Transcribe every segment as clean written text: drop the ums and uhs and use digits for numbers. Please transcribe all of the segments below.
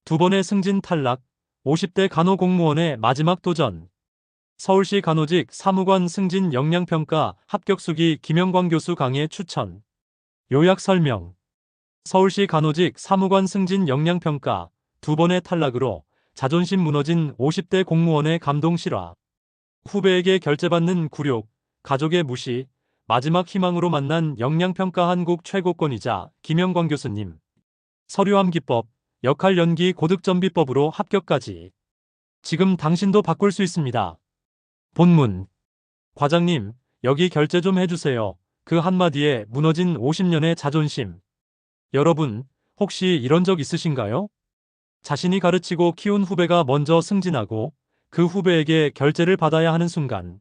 두 번의 승진 탈락, 50대 간호공무원의 마지막 도전. 서울시 간호직 사무관 승진 역량평가 합격수기 김영광 교수 강의 추천. 요약 설명. 서울시 간호직 사무관 승진 역량평가 두 번의 탈락으로 자존심 무너진 50대 공무원의 감동 실화. 후배에게 결제받는 굴욕, 가족의 무시, 마지막 희망으로 만난 역량평가 한국 최고권이자 김영광 교수님. 서류암기법, 역할 연기 고득점비법으로 합격까지. 지금 당신도 바꿀 수 있습니다. 본문. 과장님, 여기 결제 좀 해주세요. 그 한마디에 무너진 50년의 자존심. 여러분, 혹시 이런 적 있으신가요? 자신이 가르치고 키운 후배가 먼저 승진하고 그 후배에게 결제를 받아야 하는 순간.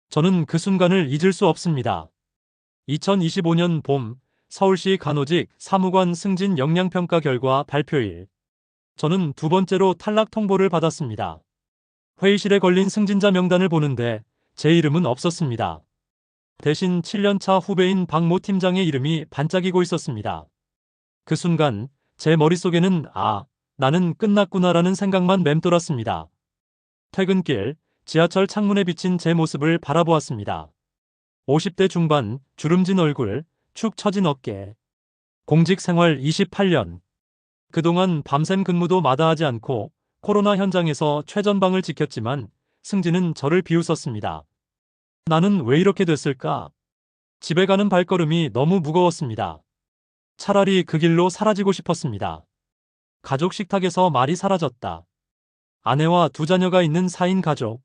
저는 그 순간을 잊을 수 없습니다. 2025년 봄 서울시 간호직 사무관 승진 역량평가 결과 발표일. 저는 두 번째로 탈락 통보를 받았습니다. 회의실에 걸린 승진자 명단을 보는데 제 이름은 없었습니다. 대신 7년차 후배인 박모 팀장의 이름이 반짝이고 있었습니다. 그 순간 제 머릿속에는 나는 끝났구나라는 생각만 맴돌았습니다. 퇴근길 지하철 창문에 비친 제 모습을 바라보았습니다. 50대 중반, 주름진 얼굴, 축 처진 어깨. 공직 생활 28년. 그동안 밤샘 근무도 마다하지 않고 코로나 현장에서 최전방을 지켰지만 승진은 저를 비웃었습니다. 나는 왜 이렇게 됐을까? 집에 가는 발걸음이 너무 무거웠습니다. 차라리 그 길로 사라지고 싶었습니다. 가족 식탁에서 말이 사라졌다. 아내와 두 자녀가 있는 4인 가족.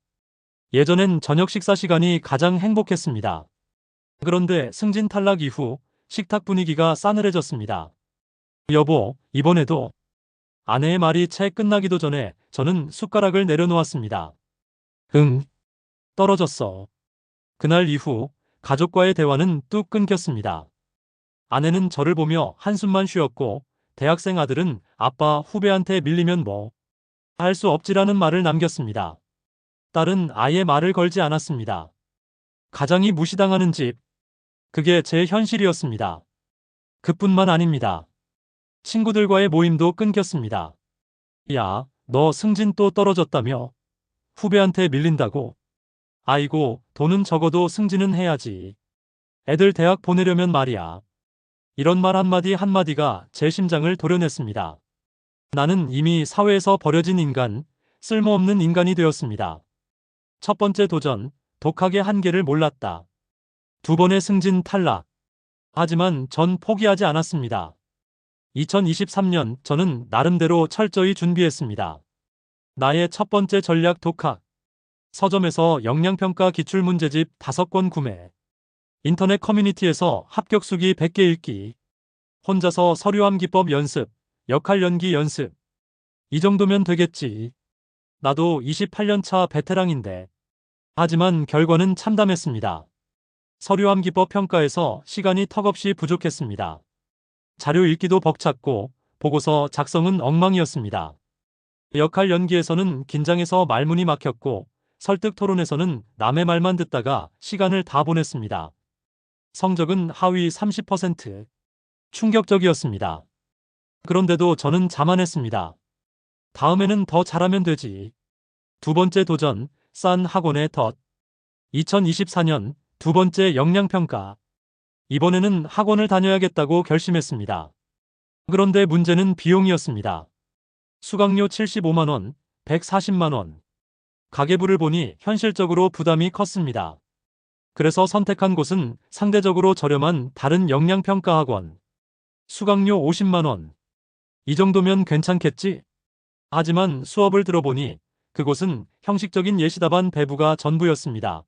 예전엔 저녁 식사 시간이 가장 행복했습니다. 그런데 승진 탈락 이후 식탁 분위기가 싸늘해졌습니다. 여보, 이번에도. 아내의 말이 채 끝나기도 전에 저는 숟가락을 내려놓았습니다. 응. 떨어졌어. 그날 이후 가족과의 대화는 뚝 끊겼습니다. 아내는 저를 보며 한숨만 쉬었고 대학생 아들은 아빠 후배한테 밀리면 뭐 할 수 없지라는 말을 남겼습니다. 딸은 아예 말을 걸지 않았습니다. 가장이 무시당하는 집. 그게 제 현실이었습니다. 그뿐만 아닙니다. 친구들과의 모임도 끊겼습니다. 야, 너 승진 또 떨어졌다며? 후배한테 밀린다고? 아이고, 돈은 적어도 승진은 해야지. 애들 대학 보내려면 말이야. 이런 말 한마디 한마디가 제 심장을 도려냈습니다. 나는 이미 사회에서 버려진 인간, 쓸모없는 인간이 되었습니다. 첫 번째 도전, 독학의 한계를 몰랐다. 두 번의 승진 탈락. 하지만 전 포기하지 않았습니다. 2023년 저는 나름대로 철저히 준비했습니다. 나의 첫 번째 전략 독학. 서점에서 역량평가 기출문제집 5권 구매. 인터넷 커뮤니티에서 합격수기 100개 읽기. 혼자서 서류암기법 연습, 역할 연기 연습. 이 정도면 되겠지. 나도 28년 차 베테랑인데. 하지만 결과는 참담했습니다. 서류암기법 평가에서 시간이 턱없이 부족했습니다. 자료 읽기도 벅찼고 보고서 작성은 엉망이었습니다. 역할 연기에서는 긴장해서 말문이 막혔고 설득 토론에서는 남의 말만 듣다가 시간을 다 보냈습니다. 성적은 하위 30%. 충격적이었습니다. 그런데도 저는 자만했습니다. 다음에는 더 잘하면 되지. 두 번째 도전, 싼 학원의 덫. 2024년 두 번째 역량평가. 이번에는 학원을 다녀야겠다고 결심했습니다. 그런데 문제는 비용이었습니다. 수강료 75만 원, 140만 원. 가계부를 보니 현실적으로 부담이 컸습니다. 그래서 선택한 곳은 상대적으로 저렴한 다른 역량평가 학원. 수강료 50만 원. 이 정도면 괜찮겠지? 하지만 수업을 들어보니 그곳은 형식적인 예시답안 배부가 전부였습니다.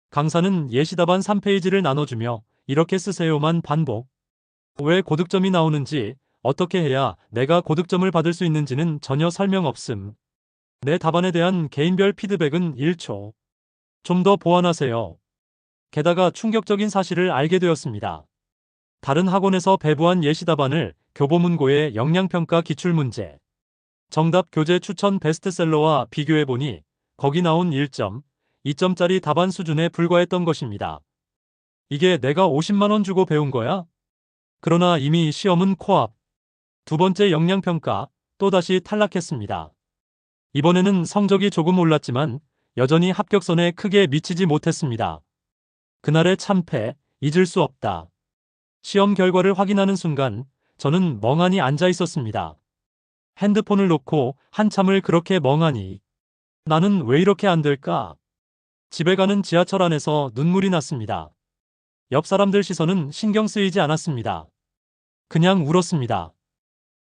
강사는 예시답안 3페이지를 나눠주며 이렇게 쓰세요만 반복. 왜 고득점이 나오는지, 어떻게 해야 내가 고득점을 받을 수 있는지는 전혀 설명 없음. 내 답안에 대한 개인별 피드백은 1초. 좀 더 보완하세요. 게다가 충격적인 사실을 알게 되었습니다. 다른 학원에서 배부한 예시답안을 교보문고의 역량평가 기출문제, 정답 교재 추천 베스트셀러와 비교해보니 거기 나온 1점, 2점짜리 답안 수준에 불과했던 것입니다. 이게 내가 50만 원 주고 배운 거야? 그러나 이미 시험은 코앞. 두 번째 역량평가, 또다시 탈락했습니다. 이번에는 성적이 조금 올랐지만 여전히 합격선에 크게 미치지 못했습니다. 그날의 참패, 잊을 수 없다. 시험 결과를 확인하는 순간 저는 멍하니 앉아 있었습니다. 핸드폰을 놓고 한참을 그렇게 멍하니 나는 왜 이렇게 안 될까? 집에 가는 지하철 안에서 눈물이 났습니다. 옆 사람들 시선은 신경 쓰이지 않았습니다. 그냥 울었습니다.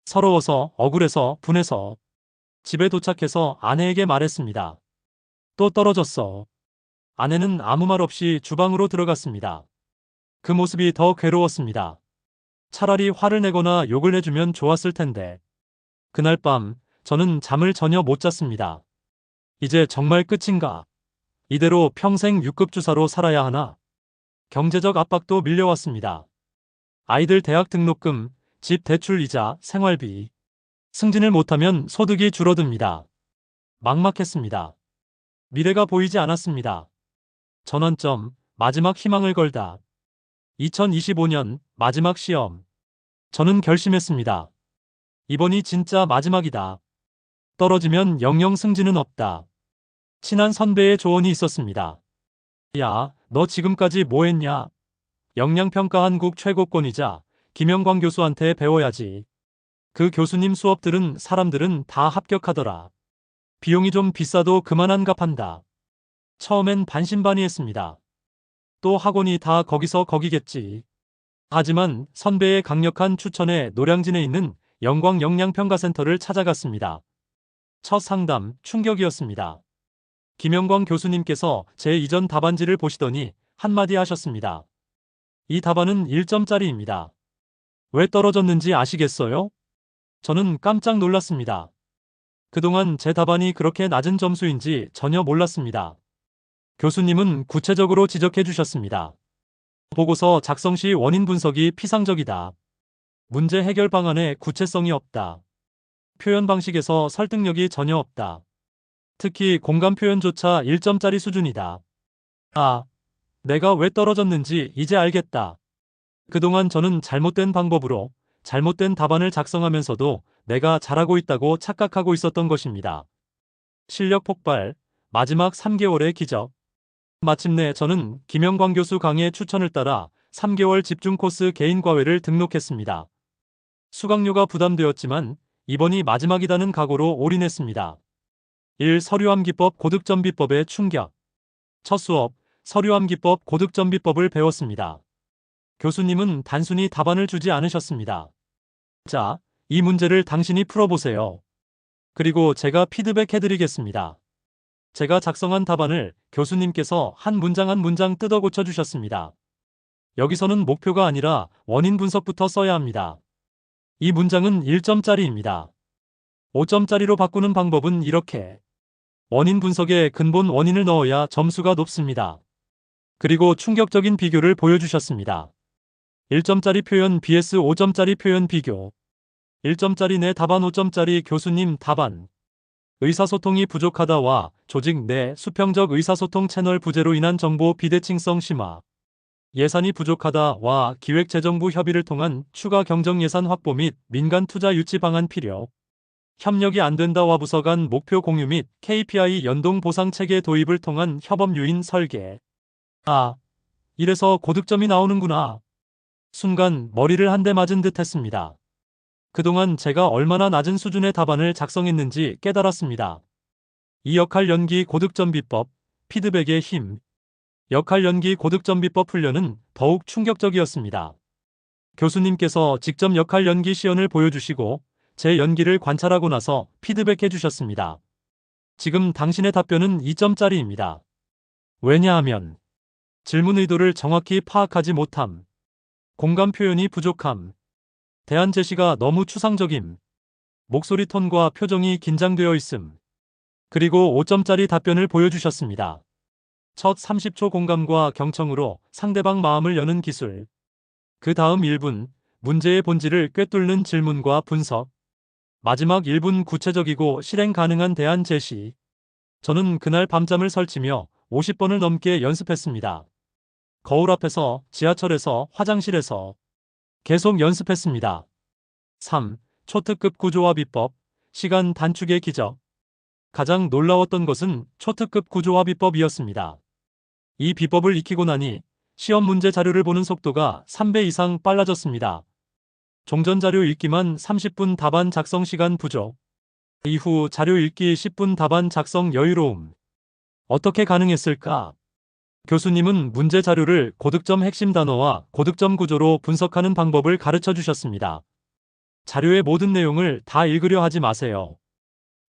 서러워서, 억울해서, 분해서. 집에 도착해서 아내에게 말했습니다. 또 떨어졌어. 아내는 아무 말 없이 주방으로 들어갔습니다. 그 모습이 더 괴로웠습니다. 차라리 화를 내거나 욕을 해주면 좋았을 텐데. 그날 밤 저는 잠을 전혀 못 잤습니다. 이제 정말 끝인가? 이대로 평생 6급 주사로 살아야 하나? 경제적 압박도 밀려왔습니다. 아이들 대학 등록금, 집 대출 이자, 생활비. 승진을 못하면 소득이 줄어듭니다. 막막했습니다. 미래가 보이지 않았습니다. 전환점, 마지막 희망을 걸다. 2025년 마지막 시험. 저는 결심했습니다. 이번이 진짜 마지막이다. 떨어지면 영영 승진은 없다. 친한 선배의 조언이 있었습니다. 야, 너 지금까지 뭐 했냐? 역량평가 한국 최고권이자 김영광 교수한테 배워야지. 그 교수님 수업들은 사람들은 다 합격하더라. 비용이 좀 비싸도 그만한 값한다. 처음엔 반신반의했습니다. 또 학원이 다 거기서 거기겠지. 하지만 선배의 강력한 추천에 노량진에 있는 영광 역량평가센터를 찾아갔습니다. 첫 상담, 충격이었습니다. 김영광 교수님께서 제 이전 답안지를 보시더니 한마디 하셨습니다. 이 답안은 1점짜리입니다. 왜 떨어졌는지 아시겠어요? 저는 깜짝 놀랐습니다. 그동안 제 답안이 그렇게 낮은 점수인지 전혀 몰랐습니다. 교수님은 구체적으로 지적해 주셨습니다. 보고서 작성 시 원인 분석이 피상적이다. 문제 해결 방안에 구체성이 없다. 표현 방식에서 설득력이 전혀 없다. 특히 공감 표현조차 1점짜리 수준이다. 아, 내가 왜 떨어졌는지 이제 알겠다. 그동안 저는 잘못된 방법으로 잘못된 답안을 작성하면서도 내가 잘하고 있다고 착각하고 있었던 것입니다. 실력 폭발, 마지막 3개월의 기적. 마침내 저는 김영광 교수 강의 추천을 따라 3개월 집중 코스 개인 과외를 등록했습니다. 수강료가 부담되었지만 이번이 마지막이라는 각오로 올인했습니다. 1. 서류암기법 고득점비법의 충격. 첫 수업, 서류암기법 고득점비법을 배웠습니다. 교수님은 단순히 답안을 주지 않으셨습니다. 자, 이 문제를 당신이 풀어보세요. 그리고 제가 피드백해드리겠습니다. 제가 작성한 답안을 교수님께서 한 문장 한 문장 뜯어 고쳐주셨습니다. 여기서는 목표가 아니라 원인 분석부터 써야 합니다. 이 문장은 1점짜리입니다. 5점짜리로 바꾸는 방법은 이렇게. 원인 분석에 근본 원인을 넣어야 점수가 높습니다. 그리고 충격적인 비교를 보여주셨습니다. 1점짜리 표현 vs 5점짜리 표현 비교. 1점짜리 내 답안 5점짜리 교수님 답안. 의사소통이 부족하다와 조직 내 수평적 의사소통 채널 부재로 인한 정보 비대칭성 심화. 예산이 부족하다와 기획재정부 협의를 통한 추가 경정 예산 확보 및 민간 투자 유치 방안 필요. 협력이 안 된다와 부서 간 목표 공유 및 KPI 연동 보상 체계 도입을 통한 협업 요인 설계. 아, 이래서 고득점이 나오는구나. 순간 머리를 한 대 맞은 듯 했습니다. 그동안 제가 얼마나 낮은 수준의 답안을 작성했는지 깨달았습니다. 이 역할 연기 고득점 비법, 피드백의 힘. 역할 연기 고득점 비법 훈련은 더욱 충격적이었습니다. 교수님께서 직접 역할 연기 시연을 보여주시고 제 연기를 관찰하고 나서 피드백해 주셨습니다. 지금 당신의 답변은 2점짜리입니다. 왜냐하면 질문 의도를 정확히 파악하지 못함, 공감 표현이 부족함, 대안 제시가 너무 추상적임, 목소리 톤과 표정이 긴장되어 있음. 그리고 5점짜리 답변을 보여주셨습니다. 첫 30초 공감과 경청으로 상대방 마음을 여는 기술. 그 다음 1분, 문제의 본질을 꿰뚫는 질문과 분석. 마지막 1분 구체적이고 실행 가능한 대안 제시. 저는 그날 밤잠을 설치며 50번을 넘게 연습했습니다. 거울 앞에서, 지하철에서, 화장실에서 계속 연습했습니다. 3. 초특급 구조화 비법, 시간 단축의 기적. 가장 놀라웠던 것은 초특급 구조화 비법이었습니다. 이 비법을 익히고 나니 시험 문제 자료를 보는 속도가 3배 이상 빨라졌습니다. 종전 자료 읽기만 30분 답안 작성 시간 부족. 이후 자료 읽기 10분 답안 작성 여유로움. 어떻게 가능했을까? 교수님은 문제 자료를 고득점 핵심 단어와 고득점 구조로 분석하는 방법을 가르쳐 주셨습니다. 자료의 모든 내용을 다 읽으려 하지 마세요.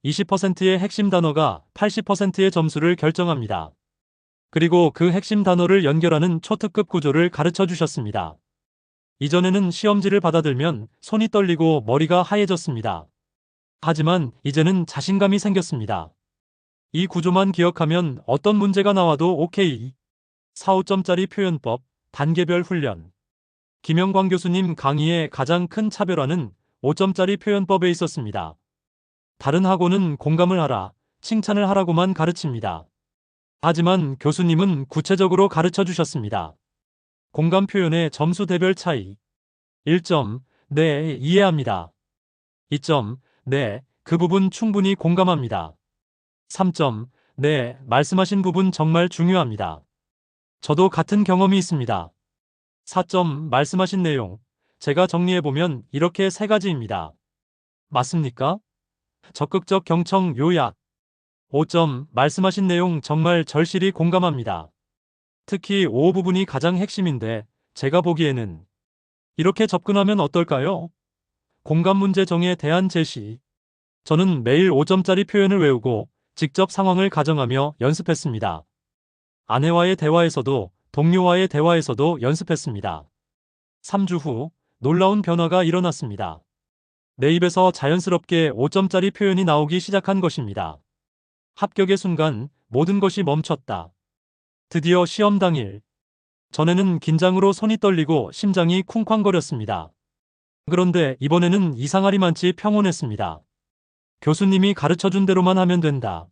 20%의 핵심 단어가 80%의 점수를 결정합니다. 그리고 그 핵심 단어를 연결하는 초특급 구조를 가르쳐 주셨습니다. 이전에는 시험지를 받아들면 손이 떨리고 머리가 하얘졌습니다. 하지만 이제는 자신감이 생겼습니다. 이 구조만 기억하면 어떤 문제가 나와도 오케이. 4, 5점짜리 표현법, 단계별 훈련. 김영광 교수님 강의의 가장 큰 차별화는 5점짜리 표현법에 있었습니다. 다른 학원은 공감을 하라, 칭찬을 하라고만 가르칩니다. 하지만 교수님은 구체적으로 가르쳐 주셨습니다. 공감 표현의 점수 대별 차이. 1점, 네, 이해합니다. 2점, 네, 그 부분 충분히 공감합니다. 3점, 네, 말씀하신 부분 정말 중요합니다. 저도 같은 경험이 있습니다. 4점, 말씀하신 내용. 제가 정리해보면 이렇게 3가지입니다. 맞습니까? 적극적 경청 요약. 5점, 말씀하신 내용 정말 절실히 공감합니다. 특히 5 부분이 가장 핵심인데 제가 보기에는 이렇게 접근하면 어떨까요? 공감 문제 정에 대한 제시. 저는 매일 5점짜리 표현을 외우고 직접 상황을 가정하며 연습했습니다. 아내와의 대화에서도 동료와의 대화에서도 연습했습니다. 3주 후 놀라운 변화가 일어났습니다. 내 입에서 자연스럽게 5점짜리 표현이 나오기 시작한 것입니다. 합격의 순간 모든 것이 멈췄다. 드디어 시험 당일. 전에는 긴장으로 손이 떨리고 심장이 쿵쾅거렸습니다. 그런데 이번에는 이상하리만치 평온했습니다. 교수님이 가르쳐준 대로만 하면 된다.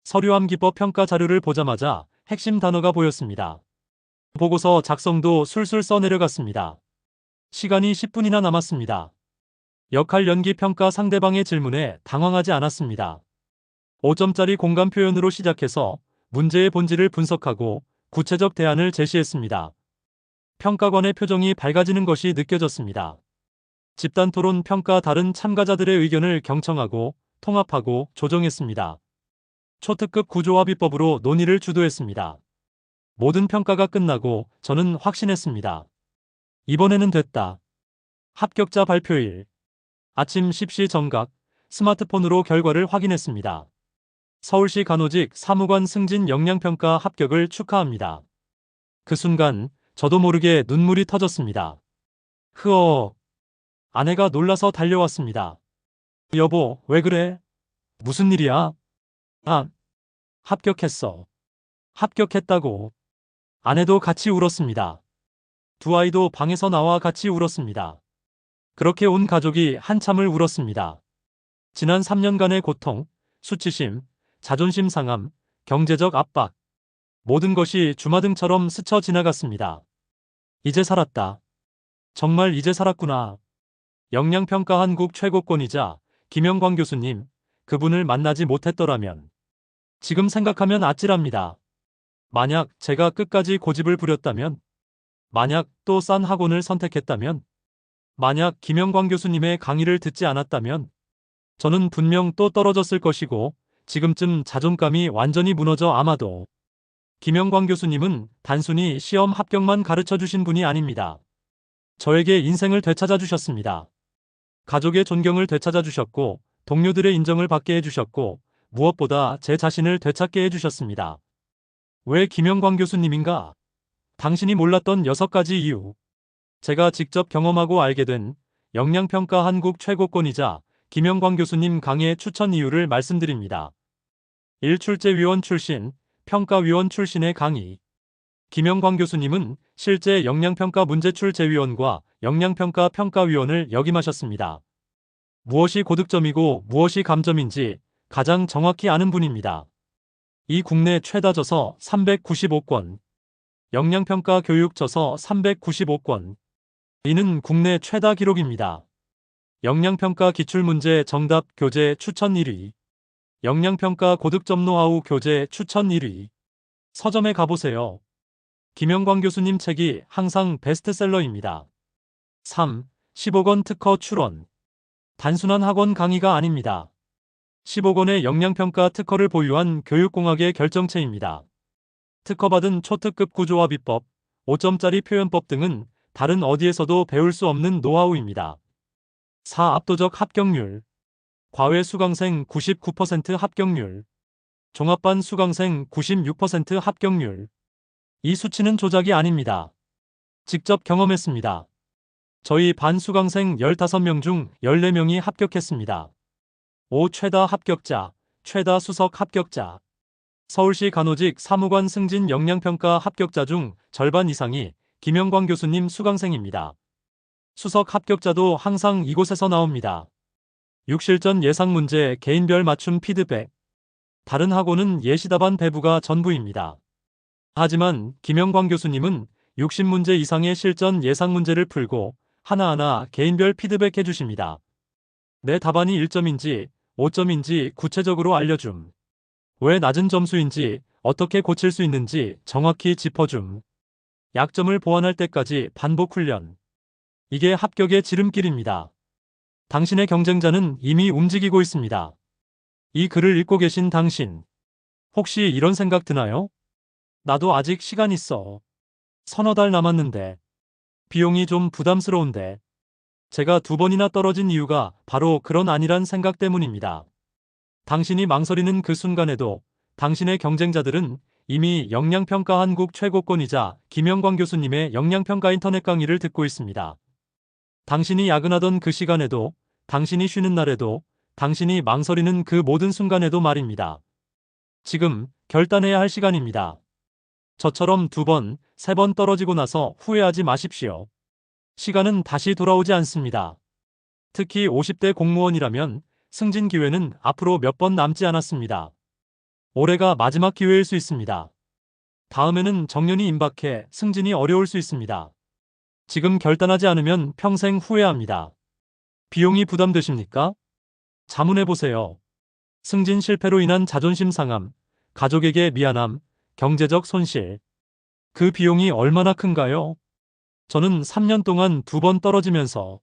서류함 기법 평가 자료를 보자마자 핵심 단어가 보였습니다. 보고서 작성도 술술 써내려갔습니다. 시간이 10분이나 남았습니다. 역할 연기 평가 상대방의 질문에 당황하지 않았습니다. 5점짜리 공감 표현으로 시작해서 문제의 본질을 분석하고 구체적 대안을 제시했습니다. 평가관의 표정이 밝아지는 것이 느껴졌습니다. 집단 토론 평가 다른 참가자들의 의견을 경청하고 통합하고 조정했습니다. 초특급 구조화 비법으로 논의를 주도했습니다. 모든 평가가 끝나고 저는 확신했습니다. 이번에는 됐다. 합격자 발표일. 아침 10시 정각 스마트폰으로 결과를 확인했습니다. 서울시 간호직 사무관 승진 역량평가 합격을 축하합니다. 그 순간 저도 모르게 눈물이 터졌습니다. 흐어. 아내가 놀라서 달려왔습니다. 여보, 왜 그래? 무슨 일이야? 아, 합격했어. 합격했다고. 아내도 같이 울었습니다. 두 아이도 방에서 나와 같이 울었습니다. 그렇게 온 가족이 한참을 울었습니다. 지난 3년간의 고통, 수치심, 자존심 상함, 경제적 압박. 모든 것이 주마등처럼 스쳐 지나갔습니다. 이제 살았다. 정말 이제 살았구나. 역량평가 한국 최고권이자 김영광 교수님, 그분을 만나지 못했더라면. 지금 생각하면 아찔합니다. 만약 제가 끝까지 고집을 부렸다면, 만약 또 싼 학원을 선택했다면, 만약 김영광 교수님의 강의를 듣지 않았다면, 저는 분명 또 떨어졌을 것이고, 지금쯤 자존감이 완전히 무너져 아마도. 김영광 교수님은 단순히 시험 합격만 가르쳐 주신 분이 아닙니다. 저에게 인생을 되찾아 주셨습니다. 가족의 존경을 되찾아 주셨고, 동료들의 인정을 받게 해주셨고, 무엇보다 제 자신을 되찾게 해주셨습니다. 왜 김영광 교수님인가? 당신이 몰랐던 6가지 이유. 제가 직접 경험하고 알게 된 역량평가 한국 최고권이자 김영광 교수님 강의 추천 이유를 말씀드립니다. 1. 출제위원 출신, 평가위원 출신의 강의. 김영광 교수님은 실제 역량평가 문제출제위원과 역량평가 평가위원을 역임하셨습니다. 무엇이 고득점이고 무엇이 감점인지 가장 정확히 아는 분입니다. 이 국내 최다 저서 395권, 역량평가 교육 저서 395권. 이는 국내 최다 기록입니다. 영양평가 기출문제 정답 교재 추천 1위. 영양평가 고득점 노하우 교재 추천 1위. 서점에 가보세요. 김영광 교수님 책이 항상 베스트셀러입니다. 3. 15억 원 특허 출원. 단순한 학원 강의가 아닙니다. 15억 원의 영양평가 특허를 보유한 교육공학의 결정체입니다. 특허받은 초특급 구조화 비법, 5점짜리 표현법 등은 다른 어디에서도 배울 수 없는 노하우입니다. 4. 압도적 합격률. 과외 수강생 99% 합격률. 종합반 수강생 96% 합격률. 이 수치는 조작이 아닙니다. 직접 경험했습니다. 저희 반 수강생 15명 중 14명이 합격했습니다. 5. 최다 합격자, 최다 수석 합격자. 서울시 간호직 사무관 승진 영양평가 합격자 중 절반 이상이 김영광 교수님 수강생입니다. 수석 합격자도 항상 이곳에서 나옵니다. 6. 실전 예상문제 개인별 맞춤 피드백. 다른 학원은 예시답안 배부가 전부입니다. 하지만 김영광 교수님은 60문제 이상의 실전 예상문제를 풀고 하나하나 개인별 피드백해 주십니다. 내 답안이 1점인지 5점인지 구체적으로 알려줌. 왜 낮은 점수인지 어떻게 고칠 수 있는지 정확히 짚어줌. 약점을 보완할 때까지 반복 훈련. 이게 합격의 지름길입니다. 당신의 경쟁자는 이미 움직이고 있습니다. 이 글을 읽고 계신 당신. 혹시 이런 생각 드나요? 나도 아직 시간 있어. 서너 달 남았는데. 비용이 좀 부담스러운데. 제가 2번이나 떨어진 이유가 바로 그런 아니란 생각 때문입니다. 당신이 망설이는 그 순간에도 당신의 경쟁자들은 이미 영양평가 한국 최고권이자 김영광 교수님의 영양평가 인터넷 강의를 듣고 있습니다. 당신이 야근하던 그 시간에도, 당신이 쉬는 날에도, 당신이 망설이는 그 모든 순간에도 말입니다. 지금 결단해야 할 시간입니다. 저처럼 2번, 3번 떨어지고 나서 후회하지 마십시오. 시간은 다시 돌아오지 않습니다. 특히 50대 공무원이라면 승진 기회는 앞으로 몇 번 남지 않았습니다. 올해가 마지막 기회일 수 있습니다. 다음에는 정년이 임박해 승진이 어려울 수 있습니다. 지금 결단하지 않으면 평생 후회합니다. 비용이 부담되십니까? 자문해보세요. 승진 실패로 인한 자존심 상함, 가족에게 미안함, 경제적 손실. 그 비용이 얼마나 큰가요? 저는 3년 동안 2번 떨어지면서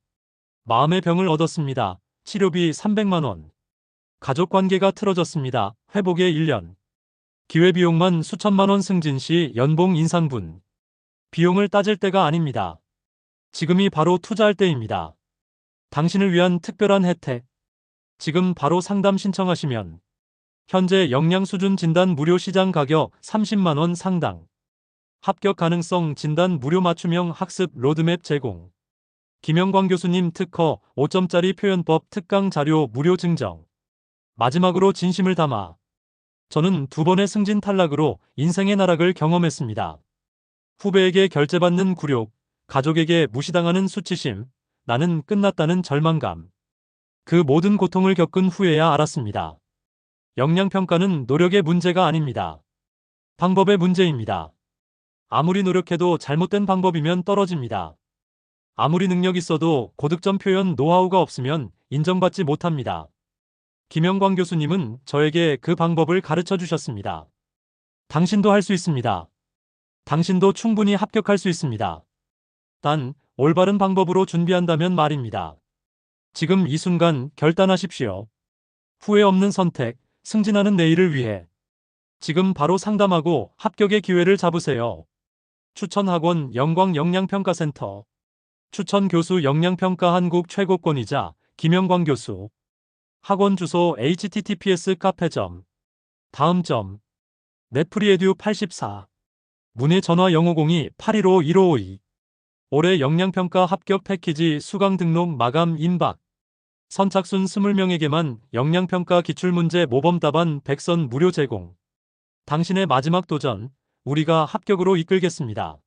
마음의 병을 얻었습니다. 치료비 300만 원. 가족관계가 틀어졌습니다. 회복에 1년. 기회비용만 수천만 원 승진 시 연봉 인상분. 비용을 따질 때가 아닙니다. 지금이 바로 투자할 때입니다. 당신을 위한 특별한 혜택. 지금 바로 상담 신청하시면 현재 영양수준 진단 무료 시장 가격 30만 원 상당. 합격 가능성 진단 무료 맞춤형 학습 로드맵 제공. 김영광 교수님 특허 5점짜리 표현법 특강 자료 무료 증정. 마지막으로 진심을 담아. 저는 2번의 승진 탈락으로 인생의 나락을 경험했습니다. 후배에게 결제받는 굴욕, 가족에게 무시당하는 수치심, 나는 끝났다는 절망감. 그 모든 고통을 겪은 후에야 알았습니다. 영양평가는 노력의 문제가 아닙니다. 방법의 문제입니다. 아무리 노력해도 잘못된 방법이면 떨어집니다. 아무리 능력 있어도 고득점 표현 노하우가 없으면 인정받지 못합니다. 김영광 교수님은 저에게 그 방법을 가르쳐 주셨습니다. 당신도 할 수 있습니다. 당신도 충분히 합격할 수 있습니다. 단, 올바른 방법으로 준비한다면 말입니다. 지금 이 순간 결단하십시오. 후회 없는 선택, 승진하는 내일을 위해. 지금 바로 상담하고 합격의 기회를 잡으세요. 추천 학원 영광 영양평가센터. 추천 교수 영양평가 한국 최고권이자 김영광 교수. 학원 주소 https 카페점. 다음 점. 넷프리에듀 84. 문의 전화 0502-815-1552. 올해 영양평가 합격 패키지 수강 등록 마감 임박. 선착순 20명에게만 영양평가 기출문제 모범 답안 100선 무료 제공. 당신의 마지막 도전, 우리가 합격으로 이끌겠습니다.